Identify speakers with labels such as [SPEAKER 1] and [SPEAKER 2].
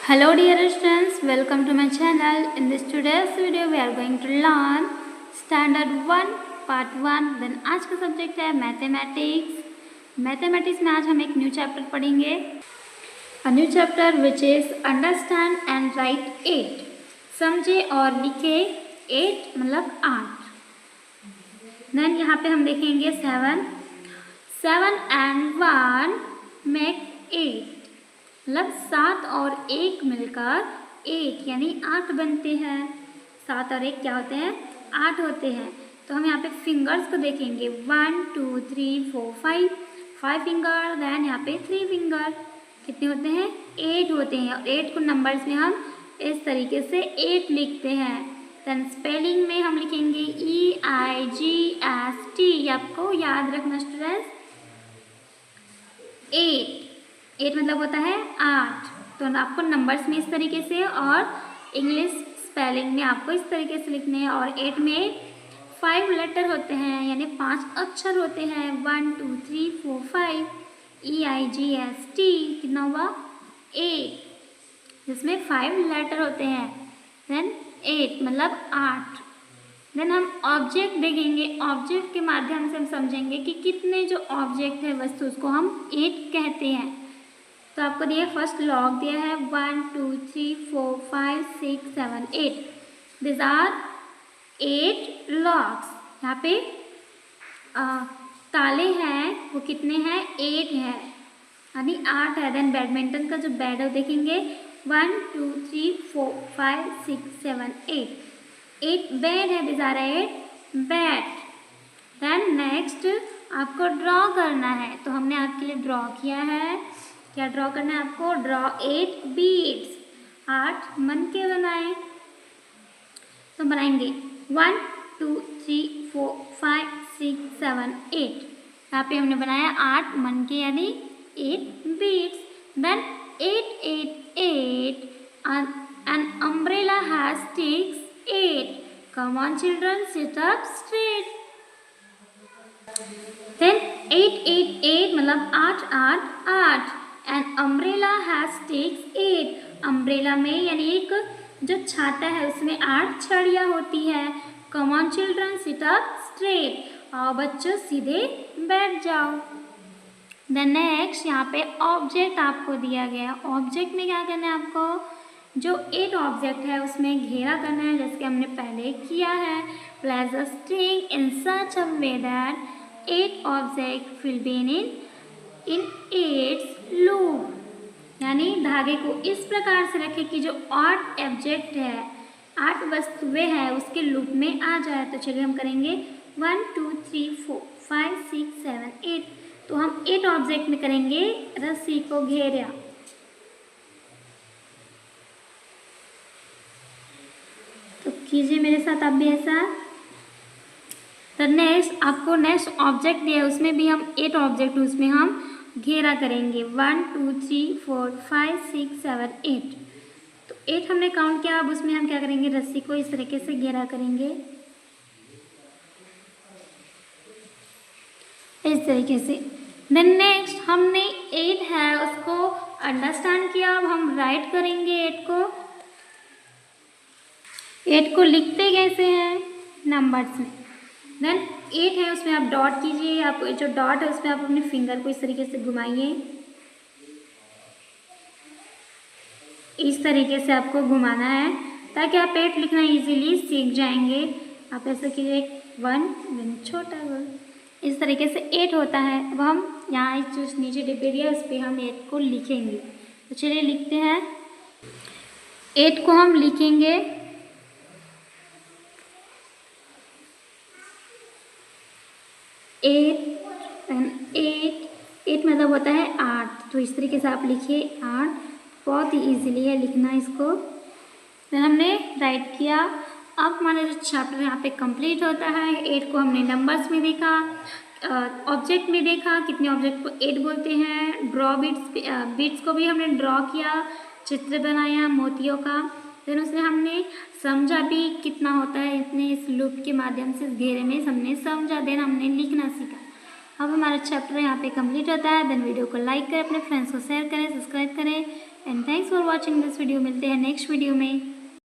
[SPEAKER 1] Hello dear students, welcome to my channel. In this today's video we are going to learn Standard 1 Part 1. Then आज का subject है mathematics. Mathematics में आज हम एक new chapter पढ़ेंगे. A new chapter which is Understand and Write 8. समझे और लिखे 8 मतलब 8. Then यहाँ पे हम देखेंगे 7. 7 and 1 make 8. मतलब 7 और 1 मिलकर 8 यानी 8 बनते हैं. 7 और 1 क्या होते हैं? 8 होते हैं. तो हम यहाँ पे फिंगर्स को देखेंगे 1 2 3 4 5 फिंगर. दैन यहाँ पे 3 फिंगर. कितने होते हैं? 8 होते हैं. और 8 को नंबर्स में हम इस तरीके से 8 लिखते हैं. दैन स्पेलिंग में हम लिखेंगे EIGST. आपको याद रखना स्टूडेंट्स. 8 मतलब होता है 8. तो आपको नंबर्स में इस तरीके से और इंग्लिश स्पेलिंग में आपको इस तरीके से लिखने हैं. और 8 में 5 लेटर होते हैं यानी 5 अक्षर होते हैं. 1 2 3 4 5 EIGST. कितना हुआ? 8 जिसमें 5 लेटर होते हैं. देन 8 मतलब 8. देन हम ऑब्जेक्ट देखेंगे. ऑब्जेक्ट के माध्यम से हम समझेंगे कि कितने जो ऑब्जेक्ट है वस्तु उसको हम 8 कहते हैं. तो आपको दिया फर्स्ट लॉग दिया है 1 2 3 4 5 6 7 8. This are 8 logs. यहाँ पे ताले हैं वो कितने हैं? 8 है यानी 8 है. देन बैडमिंटन का जो बैट है वो देखेंगे 1 2 3 4 5 6 7 8 बैट है. This are 8 bat. Then next आपको ड्रॉ करना है. तो हमने आपके लिए ड्रॉ किया है. क्या ड्रॉ करना है आपको? Draw 8 beads. 8 मनके बनाए. तो बनाएंगे 1 2 3 4 5 6 7 8. यहाँ पे हमने बनाया 8 मनके यानी 8 beads. Then 8 8 8 an umbrella has sticks 8. Come on children, sit up straight. Then 8 8 8 मतलब 8 8 8. An umbrella has sticks 8. Umbrella में यानी एक जो छाता है उसमें 8 छड़ियाँ होती है. Come on children, sit up straight. आओ बच्चों सीधे बैठ जाओ. Then next यहाँ पे ऑब्जेक्ट आपको दिया गया. ऑब्जेक्ट में क्या करना है आपको? जो 8 ऑब्जेक्ट है उसमें घेरा करना है जैसे कि हमने पहले किया है. Place a string in such a way that 8 objects will be in 8 loop. यानी धागे को इस प्रकार से रखें कि जो 8 ऑब्जेक्ट है 8 वस्तुएं हैं उसके लूप में आ जाए. तो चलिए हम करेंगे 1 2 3 4 5 6 7 8. तो हम 8 ऑब्जेक्ट में करेंगे रस्सी को घेरा. तो कीजिए मेरे साथ आप भी ऐसा. तो नेक्स्ट आपको नेक्स्ट ऑब्जेक्ट दिया है उसमें भी हम 8 ऑब्जेक्ट उसमें हम घेरा करेंगे 1 2 3 4 5 6 7 8. तो 8 हमने काउंट किया. अब उसमें हम क्या करेंगे? रस्सी को इस तरीके से घेरा करेंगे इस तरीके से. देन नेक्स्ट हमने 8 है उसको अंडरस्टैंड किया. अब हम राइट करेंगे 8 को लिखते कैसे हैं? नंबर्स में. देन 8 है उसमें आप डॉट कीजिए. आप जो डॉट है उसमें आप अपने फिंगर को इस तरीके से घुमाइए. इस तरीके से आपको घुमाना है ताकि आप 8 लिखना इजीली सीख जाएंगे. आप ऐसे कीजिए 1 देन छोटा 1. इस तरीके से 8 होता है. अब हम यहाँ जो नीचे डिब्बे दिया उस पर हम 8 को लिखेंगे. तो चलिए लिखते हैं. 8 को हम लिखेंगे 8 मतलब होता है 8. तो इस तरीके से आप लिखिए 8. बहुत ही ईजिली है लिखना इसको. फिर हमने राइट किया. अब हमारा जो चैप्टर यहाँ पे कंप्लीट होता है. 8 को हमने नंबर्स में देखा, ऑब्जेक्ट में देखा कितने ऑब्जेक्ट को 8 बोलते हैं. ड्रॉ बीट्स को भी हमने ड्रॉ किया, चित्र बनाया मोतियों का. फिर उसमें हमने समझा भी कितना होता है. इतने इस लूप के माध्यम से इस घेरे में हमने समझा. देन हमने लिखना सीखा. अब हमारा चैप्टर यहाँ पे कंप्लीट होता है। देन वीडियो को लाइक करें, अपने फ्रेंड्स को शेयर करें, सब्सक्राइब करें and thanks for watching this video. मिलते हैं नेक्स्ट वीडियो में।